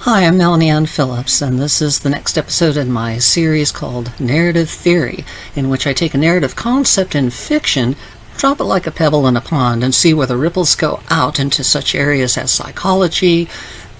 Hi, I'm Melanie Ann Phillips, and this is the next episode in my series called Narrative Theory, in which I take a narrative concept in fiction, drop it like a pebble in a pond, and see where the ripples go out into such areas as psychology,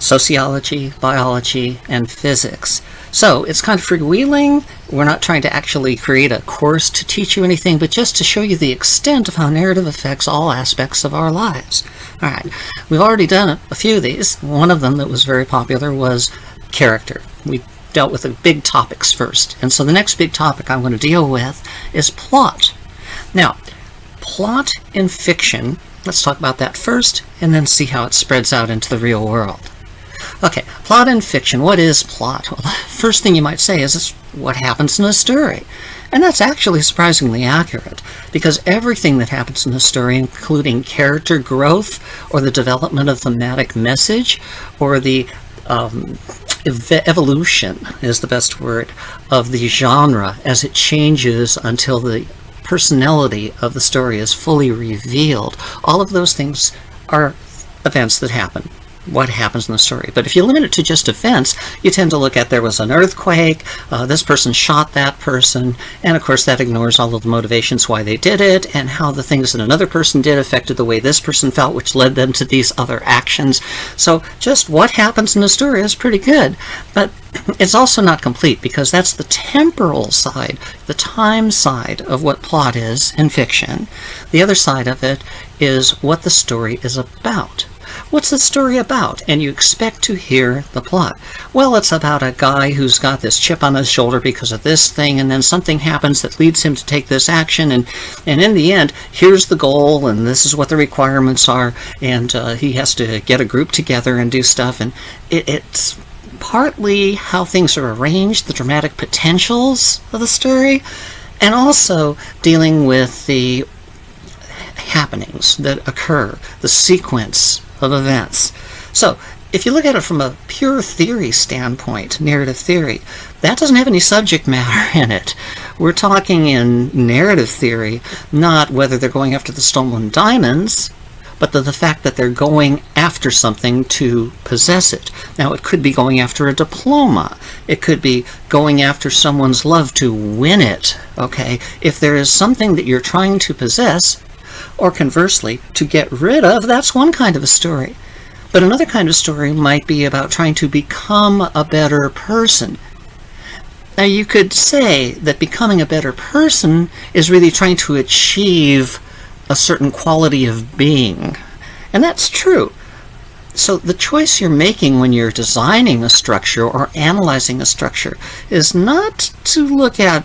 sociology, biology, and physics. So it's kind of freewheeling. We're not trying to actually create a course to teach you anything, but just to show you the extent of how narrative affects all aspects of our lives. All right, we've already done a few of these. One of them that was very popular was character. We dealt with the big topics first, and so the next big topic I'm going to deal with is plot. Now, plot in fiction, let's talk about that first, and then see how it spreads out into the real world. Okay, plot in fiction. What is plot? Well, the first thing you might say is it's what happens in a story. And that's actually surprisingly accurate, because everything that happens in a story, including character growth, or the development of thematic message, or the evolution is the best word, of the genre as it changes until the personality of the story is fully revealed, all of those things are events that happen. What happens in the story. But if you limit it to just events, you tend to look at there was an earthquake, this person shot that person, and of course that ignores all of the motivations why they did it, and how the things that another person did affected the way this person felt, which led them to these other actions. So just what happens in the story is pretty good, but it's also not complete, because that's the temporal side, the time side of what plot is in fiction. The other side of it is what the story is about. What's the story about? And you expect to hear the plot. Well, it's about a guy who's got this chip on his shoulder because of this thing, and then something happens that leads him to take this action, and in the end, here's the goal, and this is what the requirements are, and he has to get a group together and do stuff, and it's partly how things are arranged, the dramatic potentials of the story, and also dealing with the happenings that occur, the sequence of events. So, if you look at it from a pure theory standpoint, narrative theory, that doesn't have any subject matter in it. We're talking in narrative theory, not whether they're going after the stolen diamonds, but the fact that they're going after something to possess it. Now, it could be going after a diploma. It could be going after someone's love to win it, okay? If there is something that you're trying to possess, or conversely, to get rid of, that's one kind of a story. But another kind of story might be about trying to become a better person. Now, you could say that becoming a better person is really trying to achieve a certain quality of being. And that's true. So the choice you're making when you're designing a structure or analyzing a structure is not to look at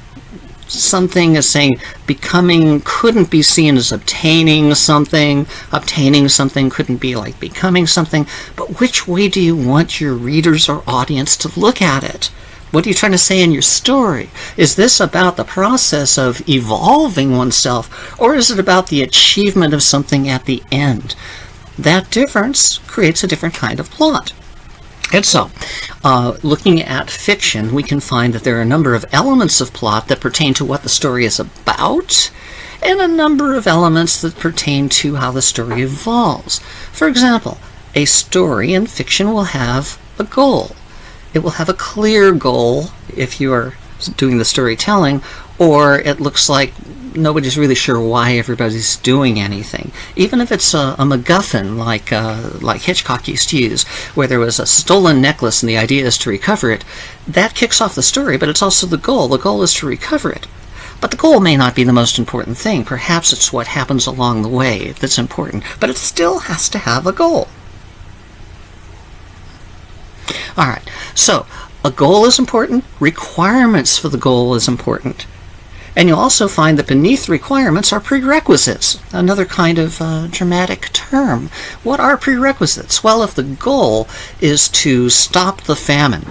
something as saying becoming couldn't be seen as obtaining something couldn't be like becoming something, but which way do you want your readers or audience to look at it? What are you trying to say in your story? Is this about the process of evolving oneself, or is it about the achievement of something at the end? That difference creates a different kind of plot. And so, looking at fiction, we can find that there are a number of elements of plot that pertain to what the story is about, and a number of elements that pertain to how the story evolves. For example, a story in fiction will have a goal. It will have a clear goal if you are doing the storytelling, or it looks like nobody's really sure why everybody's doing anything. Even if it's a MacGuffin like Hitchcock used to use, where there was a stolen necklace and the idea is to recover it, that kicks off the story, but it's also the goal. The goal is to recover it. But the goal may not be the most important thing. Perhaps it's what happens along the way that's important, but it still has to have a goal. All right, so a goal is important. Requirements for the goal is important. And you'll also find that beneath requirements are prerequisites, another kind of dramatic term. What are prerequisites? Well, if the goal is to stop the famine,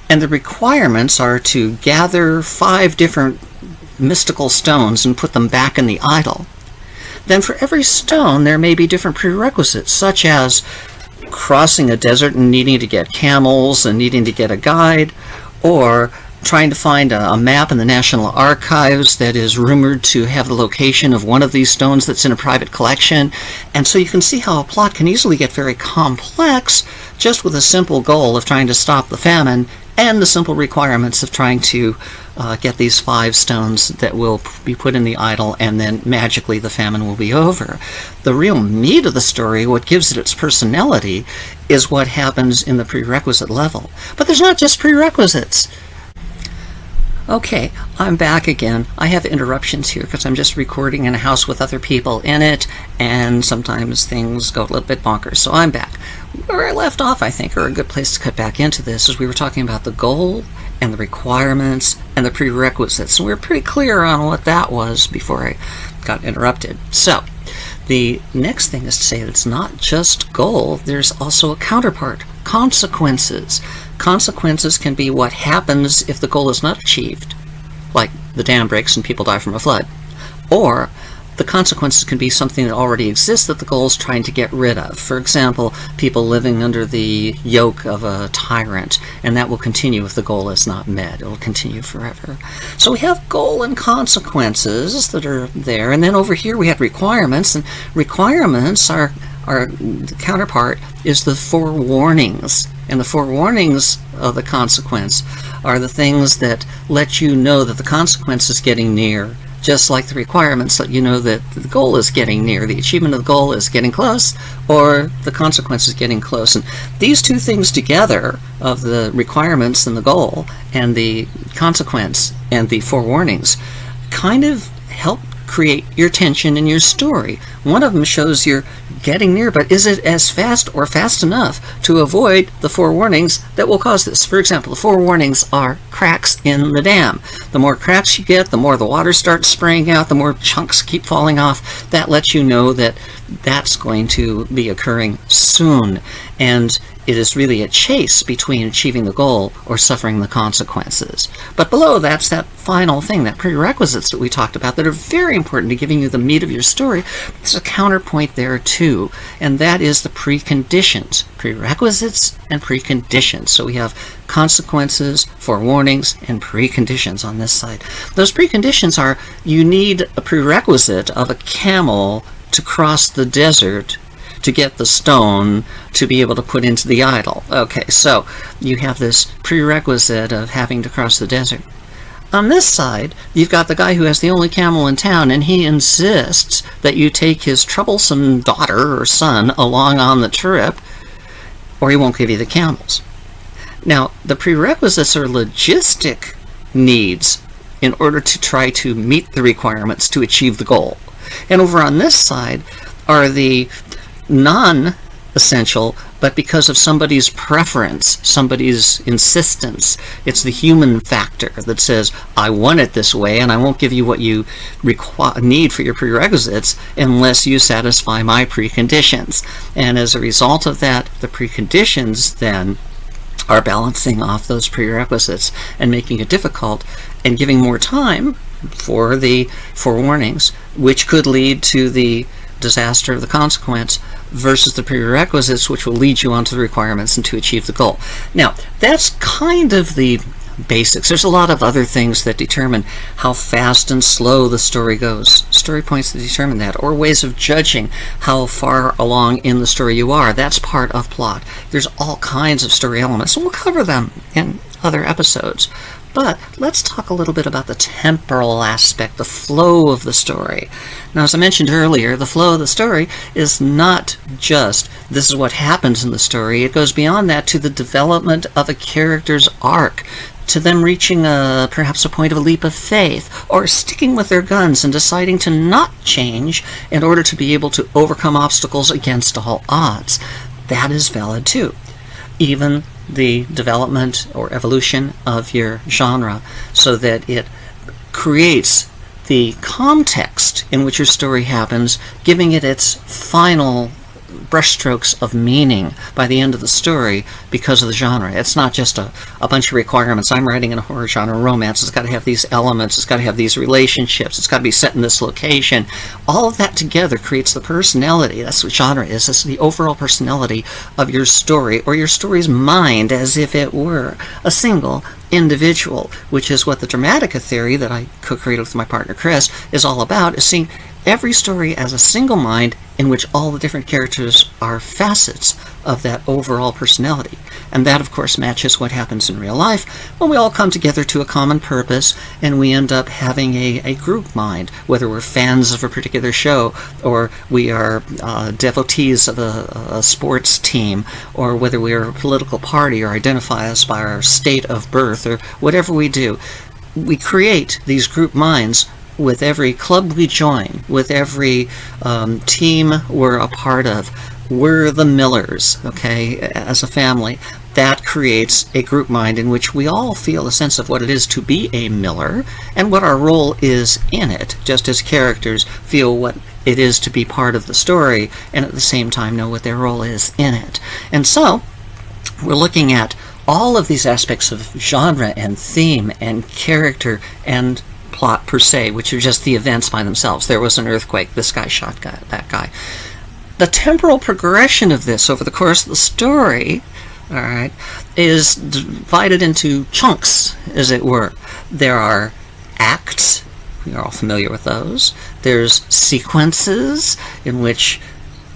and the requirements are to gather 5 different mystical stones and put them back in the idol, then for every stone there may be different prerequisites, such as crossing a desert and needing to get camels and needing to get a guide, or trying to find a map in the National Archives that is rumored to have the location of one of these stones that's in a private collection. And so you can see how a plot can easily get very complex just with a simple goal of trying to stop the famine and the simple requirements of trying to get these 5 stones that will be put in the idol, and then magically the famine will be over. The real meat of the story, what gives it its personality, is what happens in the prerequisite level. But there's not just prerequisites. Okay, I'm back again. I have interruptions here because I'm just recording in a house with other people in it, and sometimes things go a little bit bonkers. So I'm back. Where I left off, I think, or a good place to cut back into this, is we were talking about the goal and the requirements and the prerequisites. And we were pretty clear on what that was before I got interrupted. So the next thing is to say that it's not just goal, there's also a counterpart, consequences. Consequences can be what happens if the goal is not achieved, like the dam breaks and people die from a flood. Or the consequences can be something that already exists that the goal is trying to get rid of. For example, people living under the yoke of a tyrant, and that will continue if the goal is not met. It will continue forever. So we have goal and consequences that are there, and then over here we have requirements, and requirements are the counterpart is the forewarnings. And the forewarnings of the consequence are the things that let you know that the consequence is getting near, just like the requirements let you know that the goal is getting near, the achievement of the goal is getting close, or the consequence is getting close. And these two things together, of the requirements and the goal, and the consequence and the forewarnings, kind of help create your tension in your story. One of them shows you're getting near, but is it as fast or fast enough to avoid the forewarnings that will cause this? For example, the forewarnings are cracks in the dam. The more cracks you get, the more the water starts spraying out, the more chunks keep falling off. That lets you know that that's going to be occurring soon. And it is really a chase between achieving the goal or suffering the consequences. But below that's that final thing, that prerequisites that we talked about that are very important to giving you the meat of your story. There's a counterpoint there too, and that is the preconditions. Prerequisites and preconditions. So we have consequences, forewarnings, and preconditions on this side. Those preconditions are, you need a prerequisite of a camel to cross the desert to get the stone to be able to put into the idol. Okay, so you have this prerequisite of having to cross the desert. On this side, you've got the guy who has the only camel in town, and he insists that you take his troublesome daughter or son along on the trip, or he won't give you the camels. Now, the prerequisites are logistic needs in order to try to meet the requirements to achieve the goal. And over on this side are the non-essential, but because of somebody's preference, somebody's insistence. It's the human factor that says, I want it this way, and I won't give you what you need for your prerequisites unless you satisfy my preconditions. And as a result of that, the preconditions then are balancing off those prerequisites and making it difficult and giving more time for the forewarnings, which could lead to the disaster of the consequence, versus the prerequisites, which will lead you on to the requirements and to achieve the goal. Now, that's kind of the basics. There's a lot of other things that determine how fast and slow the story goes. Story points that determine that, or ways of judging how far along in the story you are. That's part of plot. There's all kinds of story elements, and we'll cover them in other episodes. But let's talk a little bit about the temporal aspect, the flow of the story. Now, as I mentioned earlier, the flow of the story is not just this is what happens in the story. It goes beyond that to the development of a character's arc, to them reaching perhaps a point of a leap of faith, or sticking with their guns and deciding to not change in order to be able to overcome obstacles against all odds. That is valid too. Even the development or evolution of your genre, so that it creates the context in which your story happens, giving it its final brushstrokes of meaning by the end of the story because of the genre. It's not just a bunch of requirements. I'm writing in a horror genre romance. It's got to have these elements. It's got to have these relationships. It's got to be set in this location. All of that together creates the personality. That's what genre is. It's the overall personality of your story, or your story's mind, as if it were a single individual, which is what the Dramatica theory that I co-created with my partner Chris is all about, is seeing every story as a single mind in which all the different characters are facets of that overall personality. And that, of course, matches what happens in real life when we all come together to a common purpose and we end up having a group mind, whether we're fans of a particular show, or we are devotees of a sports team, or whether we are a political party or identify us by our state of birth, or whatever we do. We create these group minds with every club we join, with every team we're a part of. We're the Millers, okay, as a family. That creates a group mind in which we all feel a sense of what it is to be a Miller and what our role is in it, just as characters feel what it is to be part of the story and at the same time know what their role is in it. And so we're looking at all of these aspects of genre and theme and character and plot per se, which are just the events by themselves. There was an earthquake, this guy shot that guy. The temporal progression of this over the course of the story, all right, is divided into chunks, as it were. There are acts, you're all familiar with those. There's sequences in which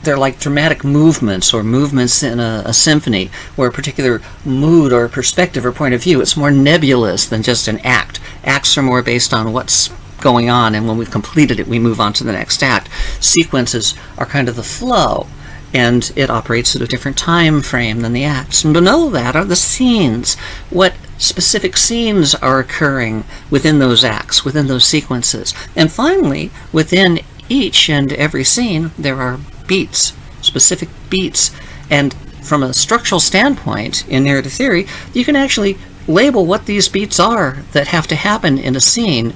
they're like dramatic movements, or movements in a symphony, where a particular mood or perspective or point of view, it's more nebulous than just an act. Acts are more based on what's going on, and when we've completed it, we move on to the next act. Sequences are kind of the flow, and it operates at a different time frame than the acts. And below that are the scenes. What specific scenes are occurring within those acts, within those sequences. And finally, within each and every scene, there are beats, specific beats. And from a structural standpoint in narrative theory, you can actually label what these beats are that have to happen in a scene,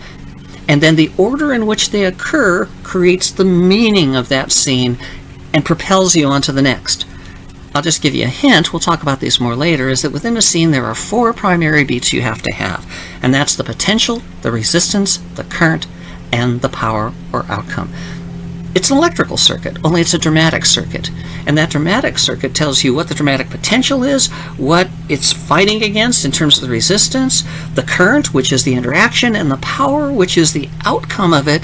and then the order in which they occur creates the meaning of that scene and propels you on to the next. I'll just give you a hint, we'll talk about these more later, is that within a scene there are 4 primary beats you have to have, and that's the potential, the resistance, the current, and the power or outcome. It's an electrical circuit, only it's a dramatic circuit. And that dramatic circuit tells you what the dramatic potential is, what it's fighting against in terms of the resistance, the current, which is the interaction, and the power, which is the outcome of it,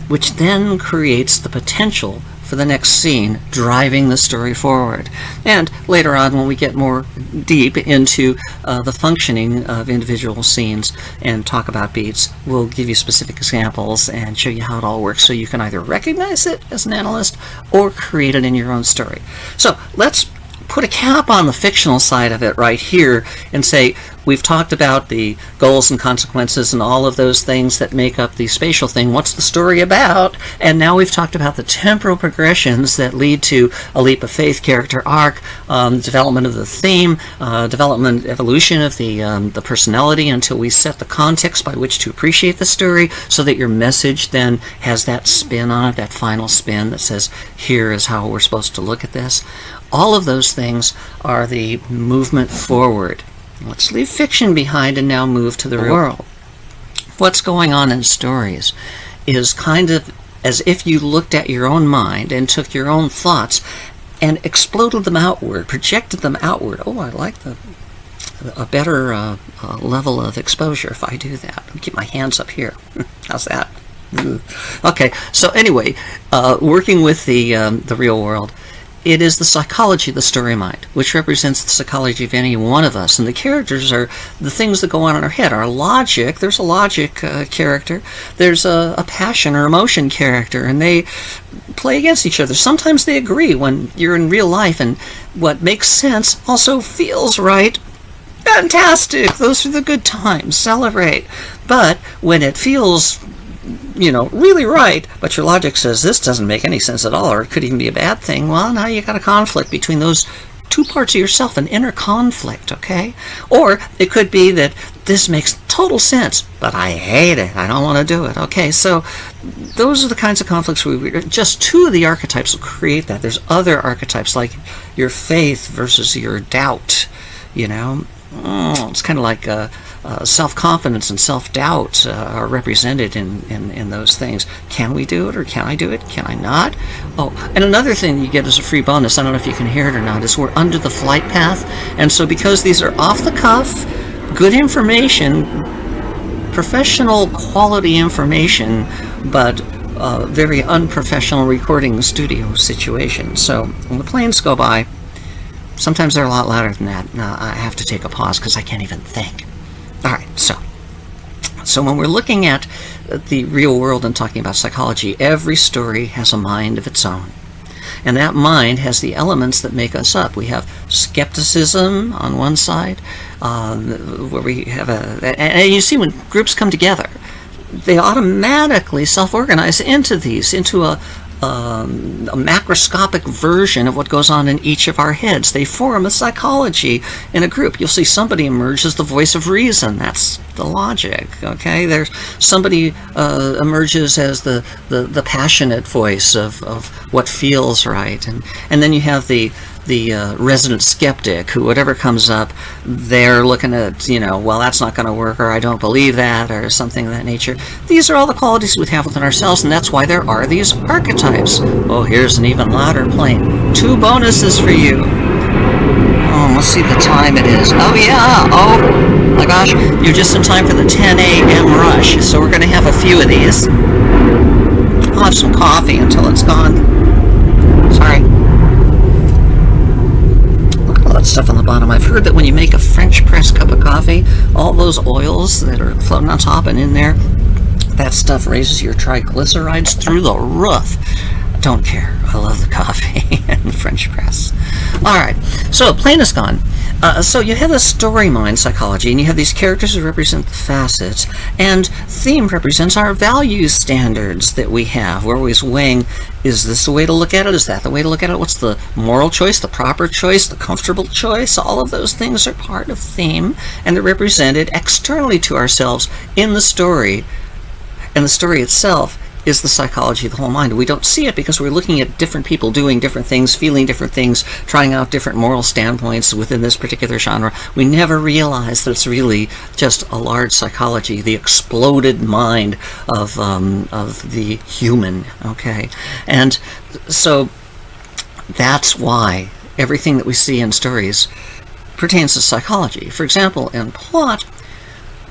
which then creates the potential for the next scene, driving the story forward. And later on, when we get more deep into the functioning of individual scenes and talk about beats, we'll give you specific examples and show you how it all works, so you can either recognize it as an analyst or create it in your own story. So let's put a cap on the fictional side of it right here and say, we've talked about the goals and consequences and all of those things that make up the spatial thing. What's the story about? And now we've talked about the temporal progressions that lead to a leap of faith character arc, development of the theme, development, evolution of the personality until we set the context by which to appreciate the story, so that your message then has that spin on it, that final spin that says, here is how we're supposed to look at this. All of those things are the movement forward. Let's leave fiction behind and now move to the real world. What's going on in stories is kind of as if you looked at your own mind and took your own thoughts and exploded them outward, projected them outward. Oh, I like a better level of exposure if I do that. I'll keep my hands up here. How's that? Okay, so anyway, working with the real world, it is the psychology of the story mind, which represents the psychology of any one of us. And the characters are the things that go on in our head. Our logic, there's a logic character. There's a passion or emotion character, and they play against each other. Sometimes they agree when you're in real life, and what makes sense also feels right. Fantastic! Those are the good times. Celebrate. But when it feels really right, but your logic says this doesn't make any sense at all, or it could even be a bad thing, well, now you got a conflict between those two parts of yourself, an inner conflict, okay? Or it could be that this makes total sense, but I hate it. I don't want to do it. Okay, so those are the kinds of conflicts just two of the archetypes will create that. There's other archetypes like your faith versus your doubt, you know? It's kind of like self-confidence and self-doubt are represented in those things. Can we do it, or can I do it? Can I not? Oh, and another thing you get as a free bonus, I don't know if you can hear it or not, is we're under the flight path. And so because these are off the cuff, good information, professional quality information, but very unprofessional recording studio situation. So when the planes go by, sometimes they're a lot louder than that. Now, I have to take a pause because I can't even think. All right, so when we're looking at the real world and talking about psychology, every story has a mind of its own. And that mind has the elements that make us up. We have skepticism on one side, where we have and you see when groups come together, they automatically self-organize into a macroscopic version of what goes on in each of our heads. They form a psychology in a group. You'll see somebody emerge as the voice of reason. That's the logic, okay? There's somebody emerges as the passionate voice of what feels right. And then you have the resident skeptic who, whatever comes up, they're looking at, well, that's not going to work, or I don't believe that, or something of that nature. These are all the qualities we have within ourselves, and that's why there are these archetypes. Oh, here's an even louder plane. 2 bonuses for you. Oh, let's see the time it is. Oh, yeah. Oh, my gosh. You're just in time for the 10 a.m. rush, so we're going to have a few of these. I'll have some coffee until it's gone. Sorry. That stuff on the bottom. I've heard that when you make a French press cup of coffee, all those oils that are floating on top and in there, that stuff raises your triglycerides through the roof. Don't care. I love the coffee and the French press. All right. So, plane is gone. So you have the story mind psychology, and you have these characters who represent the facets, and theme represents our value standards that we have. We're always weighing, is this the way to look at it? Is that the way to look at it? What's the moral choice, the proper choice, the comfortable choice? All of those things are part of theme, and they're represented externally to ourselves in the story. And the story itself is the psychology of the whole mind. We don't see it because we're looking at different people doing different things, feeling different things, trying out different moral standpoints within this particular genre. We never realize that it's really just a large psychology, the exploded mind of the human, okay? And so that's why everything that we see in stories pertains to psychology. For example, in plot,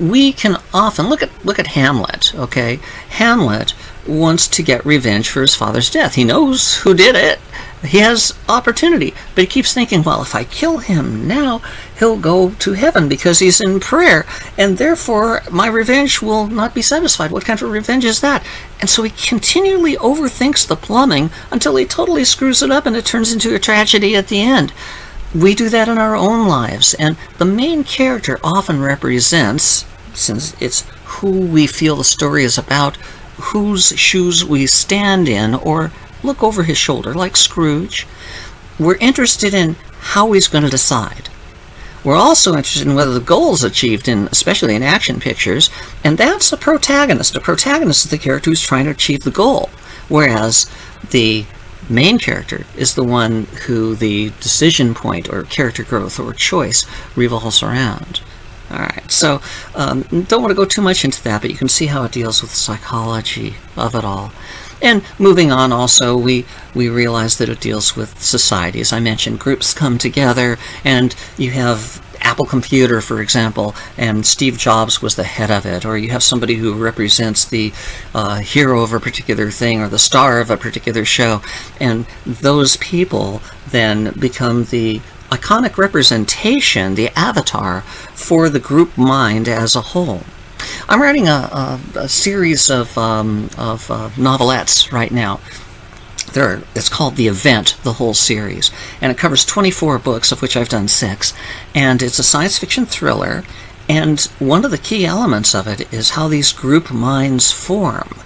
we can often look at Hamlet, okay? Hamlet wants to get revenge for his father's death. He knows who did it. He has opportunity, but he keeps thinking, well, if I kill him now, he'll go to heaven because he's in prayer, and therefore my revenge will not be satisfied. What kind of revenge is that? And so he continually overthinks the plumbing until he totally screws it up and it turns into a tragedy at the end. We do that in our own lives, and the main character often represents, since it's who we feel the story is about, whose shoes we stand in or look over his shoulder, like Scrooge. We're interested in how he's going to decide. We're also interested in whether the goal is achieved, especially in action pictures, and that's a protagonist. A protagonist is the character who's trying to achieve the goal, whereas the main character is the one who the decision point or character growth or choice revolves around. All right, so don't want to go too much into that, but you can see how it deals with the psychology of it all. And moving on also, we realize that it deals with society. As I mentioned, groups come together, and you have Apple Computer, for example, and Steve Jobs was the head of it, or you have somebody who represents the hero of a particular thing or the star of a particular show, and those people then become the iconic representation, the avatar for the group mind as a whole. I'm writing a series of novelettes right now. It's called The Event, the whole series, and it covers 24 books, of which I've done 6, and it's a science fiction thriller, and one of the key elements of it is how these group minds form,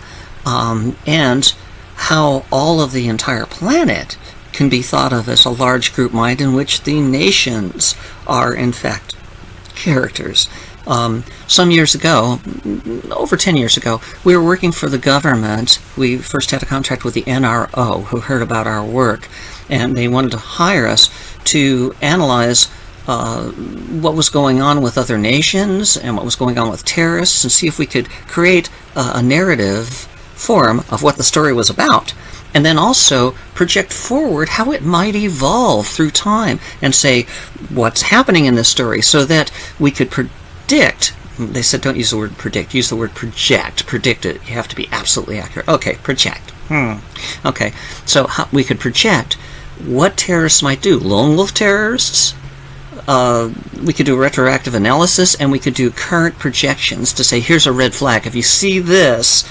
and how all of the entire planet can be thought of as a large group mind in which the nations are, in fact, characters. Some years ago, over 10 years ago, we were working for the government. We first had a contract with the NRO, who heard about our work, and they wanted to hire us to analyze what was going on with other nations and what was going on with terrorists, and see if we could create a narrative form of what the story was about, and then also project forward how it might evolve through time, and say what's happening in this story, so that we could predict. They said don't use the word predict, use the word project. Predict it, you have to be absolutely accurate. Okay, project. Okay, so we could project what terrorists might do. Lone wolf terrorists. We could do retroactive analysis, and we could do current projections to say, here's a red flag. If you see this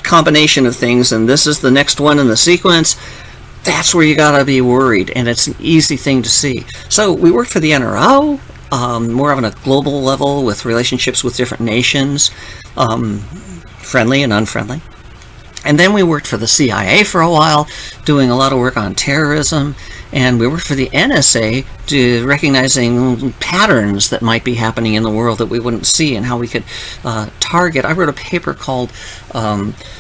combination of things, and this is the next one in the sequence, that's where you gotta be worried, and it's an easy thing to see. So we worked for the NRO, more on a global level with relationships with different nations, friendly and unfriendly. And then we worked for the CIA for a while, doing a lot of work on terrorism, and we worked for the NSA, recognizing patterns that might be happening in the world that we wouldn't see, and how we could target. I wrote a paper called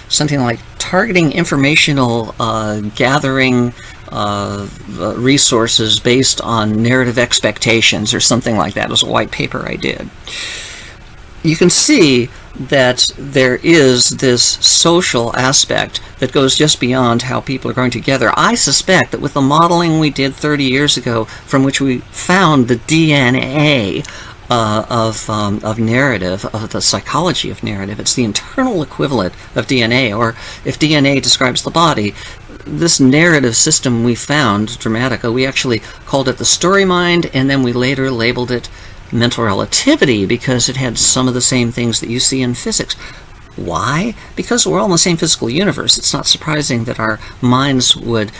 something like Targeting Informational Gathering Resources Based on Narrative Expectations, or something like that. It was a white paper I did. You can see that there is this social aspect that goes just beyond how people are going together. I suspect that with the modeling we did 30 years ago, from which we found the DNA of narrative, of the psychology of narrative, it's the internal equivalent of DNA, or if DNA describes the body, this narrative system we found, Dramatica, we actually called it the story mind, and then we later labeled it mental relativity, because it had some of the same things that you see in physics. Why? Because we're all in the same physical universe. It's not surprising that our minds would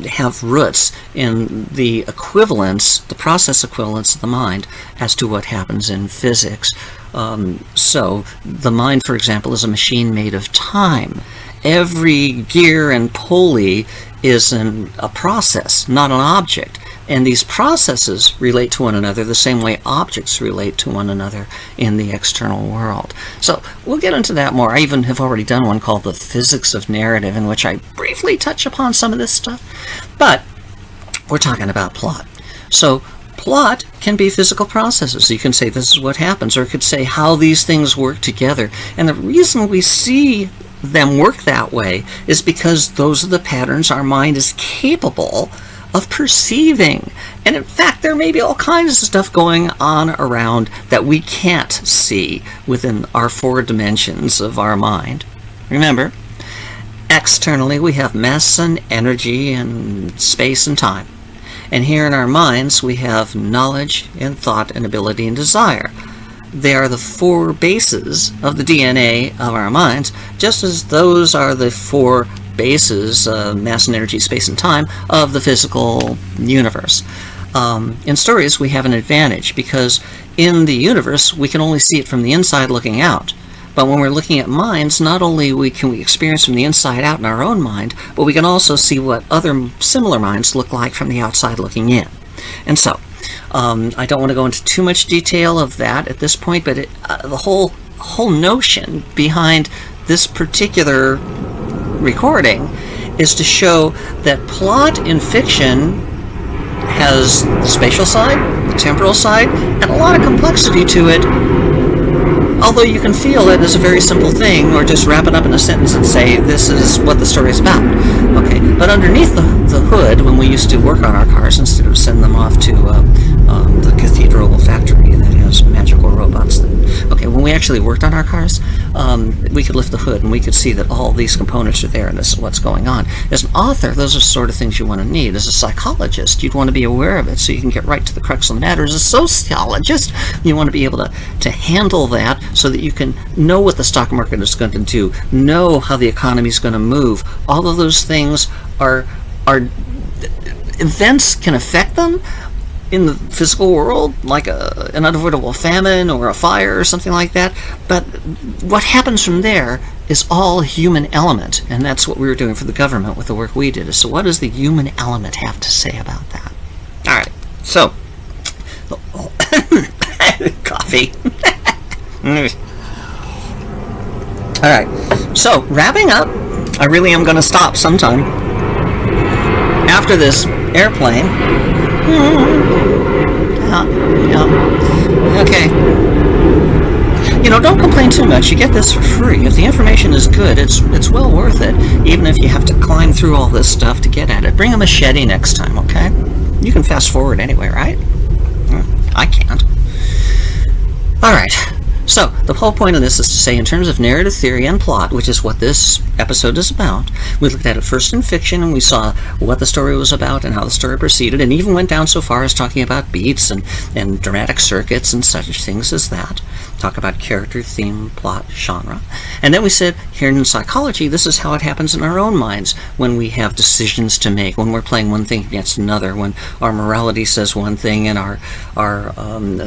have roots in the equivalence, the process equivalence of the mind, as to what happens in physics. So the mind, for example, is a machine made of time. Every gear and pulley is a process, not an object. And these processes relate to one another the same way objects relate to one another in the external world. So we'll get into that more. I even have already done one called The Physics of Narrative, in which I briefly touch upon some of this stuff. But we're talking about plot. So plot can be physical processes. You can say this is what happens, or it could say how these things work together. And the reason we see them work that way is because those are the patterns our mind is capable of perceiving. And in fact, there may be all kinds of stuff going on around that we can't see within our 4 dimensions of our mind. Remember, externally we have mass and energy and space and time. And here in our minds we have knowledge and thought and ability and desire. They are the 4 bases of the DNA of our minds, just as those are the 4 bases, mass and energy, space and time, of the physical universe. In stories we have an advantage, because in the universe we can only see it from the inside looking out. But when we're looking at minds, not only can we experience from the inside out in our own mind, but we can also see what other similar minds look like from the outside looking in. And so, I don't want to go into too much detail of that at this point, but the whole notion behind this particular recording is to show that plot in fiction has the spatial side, the temporal side, and a lot of complexity to it, although you can feel it as a very simple thing, or just wrap it up in a sentence and say this is what the story is about. Okay, but underneath the hood, when we used to work on our cars instead of send them off to the cathedral factory that has magical robots, when we actually worked on our cars, we could lift the hood and we could see that all these components are there and this is what's going on. As an author, those are the sort of things you want to need. As a psychologist, you'd want to be aware of it so you can get right to the crux of the matter. As a sociologist, you want to be able to handle that so that you can know what the stock market is going to do, know how the economy is going to move. All of those things are events can affect them in the physical world, like an unavoidable famine or a fire or something like that, but what happens from there is all human element, and that's what we were doing for the government with the work we did. So what does the human element have to say about that? All right, so coffee. All right, so wrapping up, I really am going to stop sometime after this airplane. Yeah. Okay. Don't complain too much. You get this for free. If the information is good, it's well worth it, even if you have to climb through all this stuff to get at it. Bring a machete next time, okay? You can fast forward anyway, right? I can't. All right. So, the whole point of this is to say, in terms of narrative theory and plot, which is what this episode is about, we looked at it first in fiction, and we saw what the story was about and how the story proceeded, and even went down so far as talking about beats and dramatic circuits and such things as that. Talk about character, theme, plot, genre. And then we said, here in psychology, this is how it happens in our own minds when we have decisions to make, when we're playing one thing against another, when our morality says one thing and our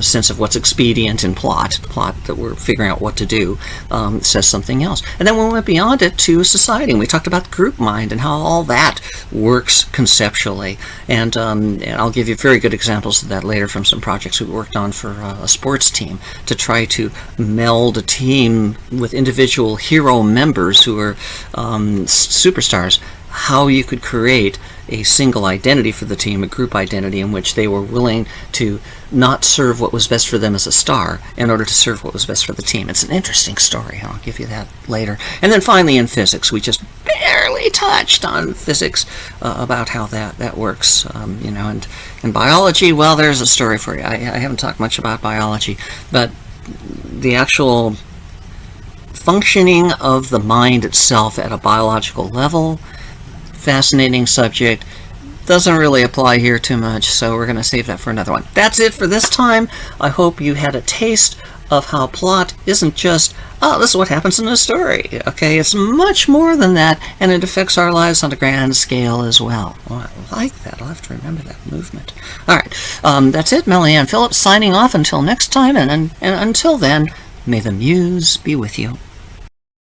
sense of what's expedient in plot that we're figuring out what to do, says something else. And then when we went beyond it to society, and we talked about group mind and how all that works conceptually. And I'll give you very good examples of that later from some projects we worked on for a sports team to try to meld a team with individual hero members who are superstars, how you could create a single identity for the team, a group identity in which they were willing to not serve what was best for them as a star in order to serve what was best for the team. It's an interesting story. I'll give you that later. And then finally in physics, we just barely touched on physics about how that works. And in biology, well, there's a story for you. I haven't talked much about biology, but the actual functioning of the mind itself at a biological level, fascinating subject, doesn't really apply here too much, so we're going to save that for another one. That's it for this time. I hope you had a taste of how plot isn't just, this is what happens in a story. Okay, it's much more than that, and it affects our lives on a grand scale as well. Oh, I like that. I'll have to remember that movement. All right, that's it. Melanie Ann Phillips signing off until next time, and until then, may the muse be with you.